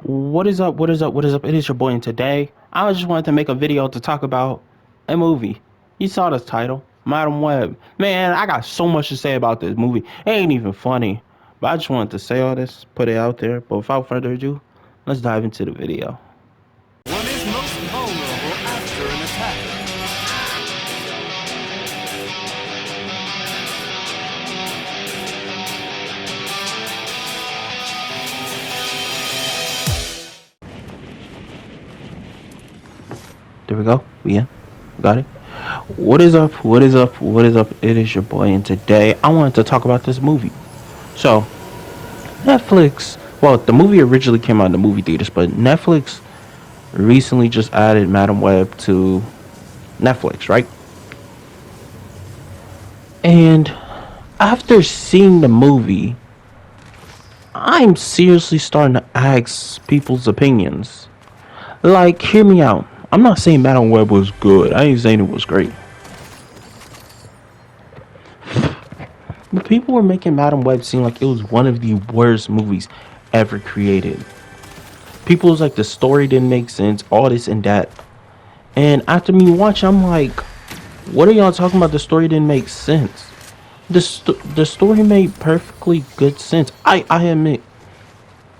What is up? What is up? What is up? It is your boy, and today I just wanted to make a video to talk about a movie. You saw the title, Madam Web. Man, I got so much to say about this movie. It ain't even funny, but I just wanted to say all this, put it out there. But without further ado, let's dive into the video. One is most vulnerable after an attack. There we go. We in. Got it. What is up? What is up? What is up? It is your boy, and today I wanted to talk about this movie. So, Netflix. Well, the movie originally came out in the movie theaters, but Netflix recently just added Madam Web to Netflix, right? And after seeing the movie, I'm seriously starting to ask people's opinions. Like, hear me out. I'm not saying Madam Web was good. I ain't saying it was great. But people were making Madam Web seem like it was one of the worst movies ever created. People was like, the story didn't make sense, all this and that. And after me watching, I'm like, what are y'all talking about? The story didn't make sense. The story made perfectly good sense. I admit.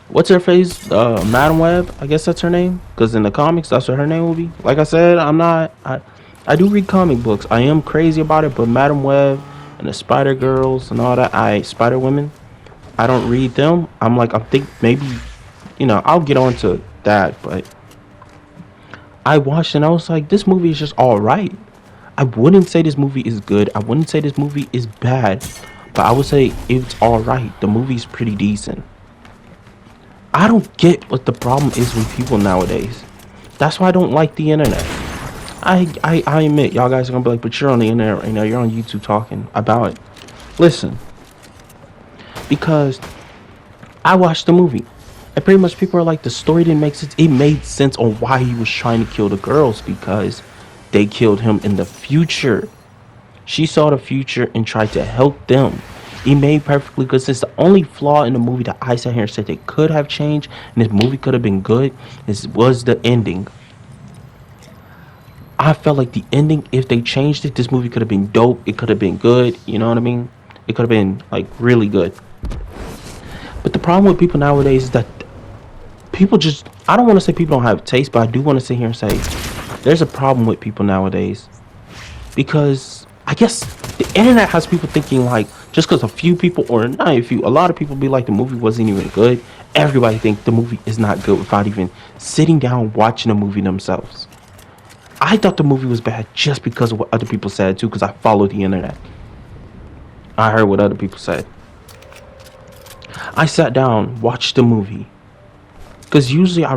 What's her face? Madam Web. I guess that's her name. Because in the comics, that's what her name will be. Like I said, I do read comic books. I am crazy about it. But Madam Web and the Spider Girls and all that, Spider Women, I don't read them. I think maybe, I'll get on to that. But I watched and I was like, this movie is just all right. I wouldn't say this movie is good. I wouldn't say this movie is bad. But I would say it's all right. The movie's pretty decent. I don't get what the problem is with people nowadays. That's why I don't like the internet. I admit, y'all guys are gonna be like, but you're on the internet right now. You're on YouTube talking about it. Listen, because I watched the movie, and pretty much people are like, the story didn't make sense. It made sense on why he was trying to kill the girls, because they killed him in the future. She saw the future and tried to help them. It made perfectly good sense. The only flaw in the movie that I sat here and said they could have changed, and this movie could have been good, was the ending. I felt like the ending, if they changed it, this movie could have been dope. It could have been good. You know what I mean? It could have been like really good. But the problem with people nowadays is that people just, I don't want to say people don't have taste, but I do want to sit here and say there's a problem with people nowadays. Because I guess the internet has people thinking like, just because a few people, or not a few, a lot of people be like, the movie wasn't even good. Everybody think the movie is not good without even sitting down watching the movie themselves. I thought the movie was bad just because of what other people said too, because I followed the internet. I heard what other people said. I sat down, watched the movie, because usually I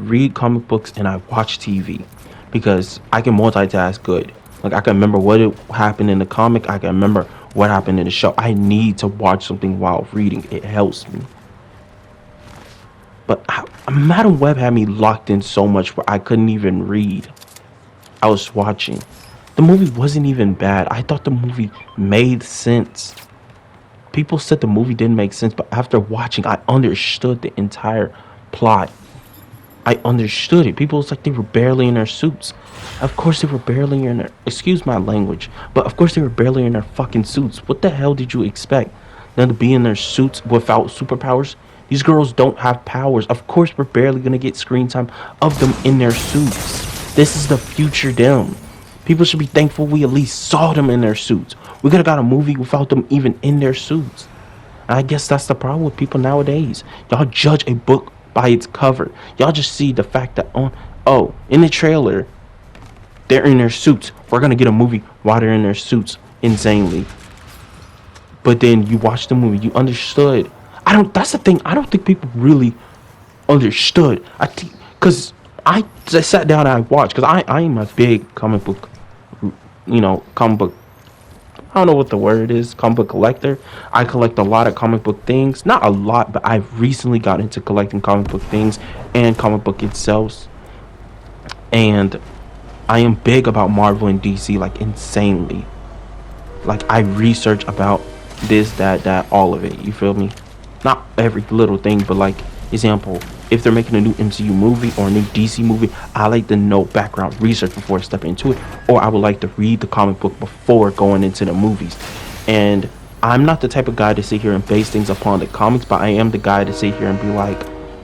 read comic books and I watch TV, because I can multitask good. Like, I can remember what happened in the comic. I can remember what happened in the show. I need to watch something while reading. It helps me. But Madam Web had me locked in so much where I couldn't even read. I was watching. The movie wasn't even bad. I thought the movie made sense. People said the movie didn't make sense, but after watching, I understood the entire plot. I understood it. People was like, they were barely in their suits. Of course they were barely in their, excuse my language, but of course they were barely in their fucking suits. What the hell did you expect? Them to be in their suits without superpowers? These girls don't have powers. Of course we're barely gonna get screen time of them in their suits. This is the future them. People should be thankful we at least saw them in their suits. We could have got a movie without them even in their suits. And I guess that's the problem with people nowadays. Y'all judge a book by its cover. Y'all just see the fact that in the trailer they're in their suits. We're gonna get a movie while they're in their suits insanely. But then you watch the movie, you understood. That's the thing. I don't think people really understood. I think because I sat down and I watched, because I am a big comic book, comic book, I don't know what the word is, comic book collector. I collect a lot of comic book things. Not a lot, but I've recently got into collecting comic book things and comic book itself. And I am big about Marvel and DC, like insanely. Like, I research about this, that, all of it. You feel me? Not every little thing, but like, example, if they're making a new MCU movie or a new DC movie, I like to know background research before stepping into it, or I would like to read the comic book before going into the movies. And I'm not the type of guy to sit here and base things upon the comics, but I am the guy to sit here and be like,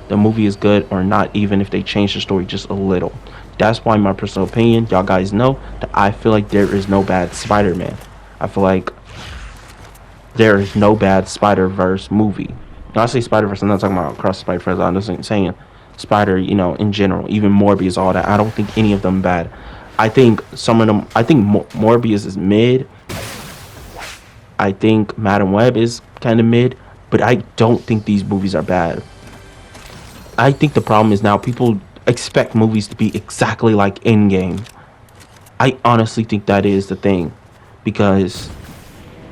the movie is good or not, even if they change the story just a little. That's why, in my personal opinion, y'all guys know that I feel like there is no bad Spider-Man. I feel like there is no bad Spider-Verse movie. When I say Spider-Verse, I'm not talking about Across the Spider-Verse. I'm just saying Spider, in general. Even Morbius, all that. I don't think any of them bad. I think some of them, I think Morbius is mid. I think Madam Web is kind of mid. But I don't think these movies are bad. I think the problem is now people expect movies to be exactly like Endgame. I honestly think that is the thing. Because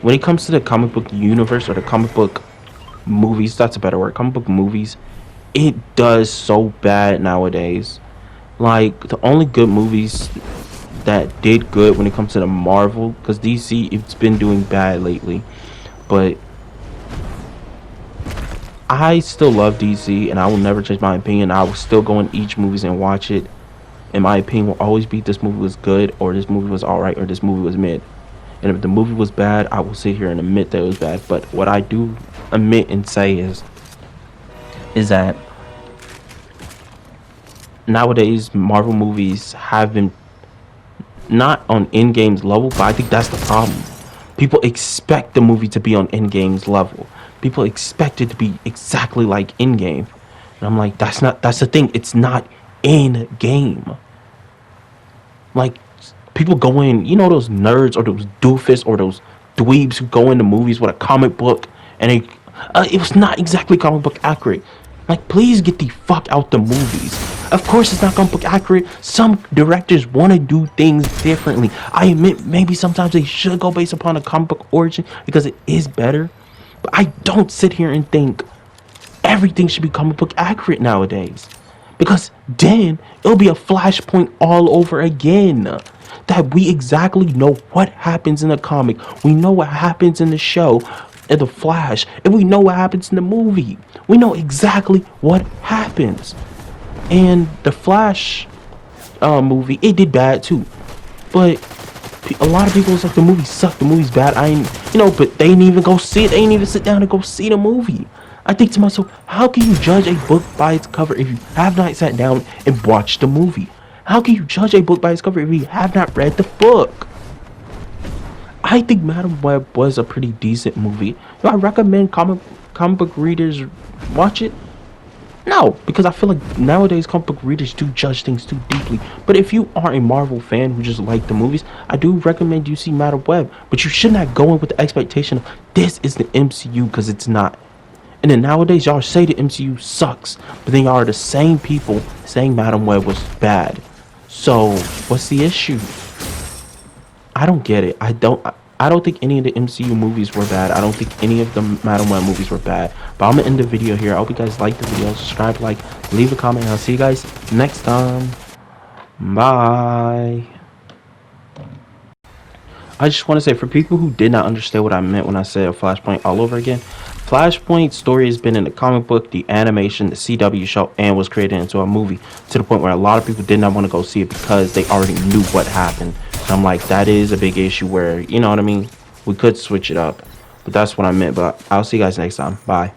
when it comes to the comic book universe or the comic book movies, that's a better word, comic book movies, it does so bad nowadays. Like, the only good movies that did good when it comes to the Marvel, because DC, it's been doing bad lately, but I still love DC and I will never change my opinion. I will still go in each movies and watch it. And my opinion will always be this movie was good, or this movie was alright, or this movie was mid. And if the movie was bad, I will sit here and admit that it was bad. But what I do admit and say is that nowadays Marvel movies have been not on Endgame's level, but I think that's the problem. People expect the movie to be on Endgame's level. People expect it to be exactly like Endgame. And I'm like, that's the thing. It's not Endgame. Like, people go in, those nerds or those doofists or those dweebs who go into movies with a comic book and it was not exactly comic book accurate. Like, please get the fuck out the movies. Of course it's not comic book accurate. Some directors want to do things differently. I admit maybe sometimes they should go based upon a comic book origin because it is better. But I don't sit here and think everything should be comic book accurate nowadays. Because then it'll be a Flashpoint all over again. That we exactly know what happens in the comic. We know what happens in the show, in the Flash, and we know what happens in the movie. We know exactly what happens. And the Flash movie, it did bad too. But a lot of people was like, the movie sucked, the movie's bad. But they didn't even go see it. They didn't even sit down and go see the movie. I think to myself, how can you judge a book by its cover if you have not sat down and watched the movie? How can you judge a book by its cover if you have not read the book? I think Madam Web was a pretty decent movie. Do I recommend comic book readers watch it? No, because I feel like nowadays comic book readers do judge things too deeply. But if you are a Marvel fan who just like the movies, I do recommend you see Madam Web. But you should not go in with the expectation of this is the MCU, because it's not. And then nowadays y'all say the MCU sucks, but then y'all are the same people saying Madam Web was bad. So what's the issue? I don't get it. I don't think any of the MCU movies were bad. I don't think any of the Madam Web movies were bad. But I'm gonna end the video here. I hope you guys liked the video. Subscribe, like, leave a comment, and I'll see you guys next time. Bye. I just want to say, for people who did not understand what I meant when I said Flashpoint all over again, Flashpoint story has been in the comic book, the animation, the CW show, and was created into a movie, to the point where a lot of people did not want to go see it because they already knew what happened. And I'm like, that is a big issue where, you know what I mean? We could switch it up. But that's what I meant. But I'll see you guys next time. Bye.